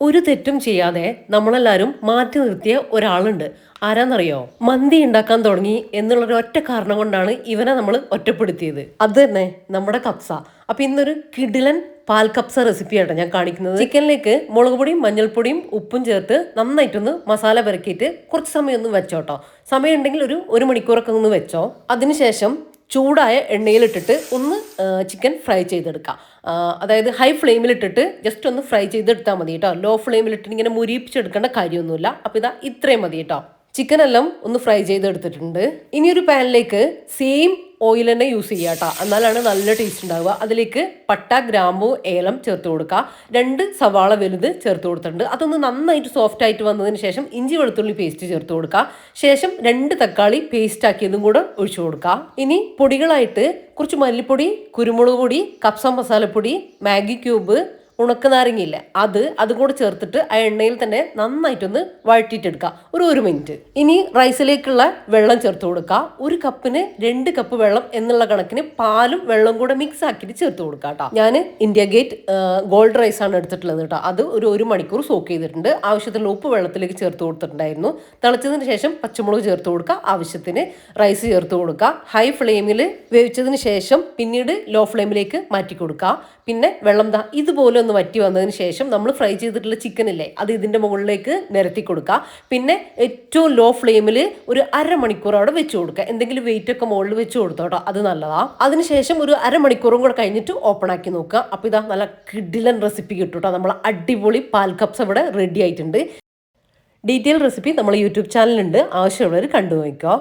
ഒരു തെറ്റും ചെയ്യാതെ നമ്മളെല്ലാവരും മാറ്റി നിർത്തിയ ഒരാളുണ്ട്. ആരാന്നറിയോ? മന്തി ഉണ്ടാക്കാൻ തുടങ്ങി എന്നുള്ളൊരു ഒറ്റ കാരണം കൊണ്ടാണ് ഇവനെ നമ്മൾ ഒറ്റപ്പെടുത്തിയത്. അത് തന്നെ നമ്മുടെ കപ്സ. അപ്പൊ ഇന്നൊരു കിടിലൻ പാൽ കപ്സ റെസിപ്പി ആട്ടോ ഞാൻ കാണിക്കുന്നത്. ചിക്കനിലേക്ക് മുളക് പൊടിയും മഞ്ഞൾപ്പൊടിയും ഉപ്പും ചേർത്ത് നന്നായിട്ടൊന്ന് മസാല പെരക്കിയിട്ട് കുറച്ച് സമയം ഒന്ന് വെച്ചോട്ടോ. സമയം ഉണ്ടെങ്കിൽ ഒരു മണിക്കൂറൊക്കെ ഒന്ന് വെച്ചോ. അതിനുശേഷം ചൂടായ എണ്ണയിലിട്ടിട്ട് ഒന്ന് ചിക്കൻ ഫ്രൈ ചെയ്തെടുക്കാം. അതായത് ഹൈ ഫ്ലെയിമിലിട്ടിട്ട് ജസ്റ്റ് ഒന്ന് ഫ്രൈ ചെയ്തെടുത്താൽ മതി കേട്ടോ. ലോ ഫ്ലെയിമിലിട്ടിട്ട് ഇങ്ങനെ മുരിപ്പിച്ചെടുക്കേണ്ട കാര്യമൊന്നുമില്ല. അപ്പോൾ ഇതാ ഇത്രയും മതി കേട്ടോ. ചിക്കൻ എല്ലാം ഒന്ന് ഫ്രൈ ചെയ്തെടുത്തിട്ടുണ്ട്. ഇനി ഒരു പാനിലേക്ക് സെയിം ഓയിൽ തന്നെ യൂസ് ചെയ്യുക കേട്ടോ, എന്നാലാണ് നല്ല ടേസ്റ്റ് ഉണ്ടാവുക. അതിലേക്ക് പട്ട, ഗ്രാമ്പു, ഏലം ചേർത്ത് കൊടുക്കുക. 2 സവാള വലുത് ചേർത്ത് കൊടുത്തിട്ടുണ്ട്. അതൊന്ന് നന്നായിട്ട് സോഫ്റ്റ് ആയിട്ട് വന്നതിന് ശേഷം ഇഞ്ചി വെളുത്തുള്ളി പേസ്റ്റ് ചേർത്ത് കൊടുക്കുക. ശേഷം 2 തക്കാളി പേസ്റ്റ് ആക്കിയതും കൂടെ ഒഴിച്ചു കൊടുക്കുക. ഇനി പൊടികളായിട്ട് കുറച്ച് മല്ലിപ്പൊടി, കുരുമുളക് പൊടി, കപ്സ മസാലപ്പൊടി, മാഗി ക്യൂബ്, ഉണക്ക നാരങ്ങയില്ല അതും കൂടെ ചേർത്തിട്ട് ആ എണ്ണയിൽ തന്നെ നന്നായിട്ടൊന്ന് വഴറ്റിയിട്ടെടുക്കുക. ഒരു മിനിറ്റ്. ഇനി റൈസിലേക്കുള്ള വെള്ളം ചേർത്ത് കൊടുക്കുക. 1 കപ്പിന് 2 കപ്പ് വെള്ളം എന്നുള്ള കണക്കിന് പാലും വെള്ളം കൂടെ മിക്സ് ആക്കിയിട്ട് ചേർത്ത് കൊടുക്കുക കേട്ടോ. ഞാൻ ഇന്ത്യ ഗേറ്റ് ഗോൾഡ് റൈസ് ആണ് എടുത്തിട്ടുള്ളത് കേട്ടോ. അത് ഒരു മണിക്കൂർ സോക്ക് ചെയ്തിട്ടുണ്ട്. ആവശ്യത്തിനുള്ള ഉപ്പ് വെള്ളത്തിലേക്ക് ചേർത്ത് കൊടുത്തിട്ടുണ്ടായിരുന്നു. തിളച്ചതിന് ശേഷം പച്ചമുളക് ചേർത്ത് കൊടുക്കുക. ആവശ്യത്തിന് റൈസ് ചേർത്ത് കൊടുക്കുക. ഹൈ ഫ്ലെയിമിൽ വേവിച്ചതിന് ശേഷം പിന്നീട് ലോ ഫ്ലെയിമിലേക്ക് മാറ്റി കൊടുക്കുക. പിന്നെ വെള്ളം ഇതുപോലെ ഒന്ന് വറ്റി വന്നതിന് ശേഷം നമ്മൾ ഫ്രൈ ചെയ്തിട്ടുള്ള ചിക്കൻ ഇല്ലേ, അത് ഇതിൻ്റെ മുകളിലേക്ക് നിരത്തി കൊടുക്കുക. പിന്നെ ഏറ്റവും ലോ ഫ്ലെയിമിൽ ഒരു അരമണിക്കൂർ അവിടെ വെച്ച് കൊടുക്കുക. എന്തെങ്കിലും വെയിറ്റ് ഒക്കെ മുകളിൽ വെച്ച് കൊടുത്തോട്ടോ, അത് നല്ലതാണ്. അതിനുശേഷം ഒരു അരമണിക്കൂറും കൂടെ കഴിഞ്ഞിട്ട് ഓപ്പൺ ആക്കി നോക്കുക. അപ്പോൾ ഇതാ നല്ല കിടിലൻ റെസിപ്പി കിട്ടും കേട്ടോ. നമ്മൾ അടിപൊളി പാൽ കപ്സ് ഇവിടെ റെഡി ആയിട്ടുണ്ട്. ഡീറ്റെയിൽ റെസിപ്പി നമ്മൾ യൂട്യൂബ് ചാനലുണ്ട്, ആവശ്യമുള്ളവർ കണ്ടു നോക്കുക.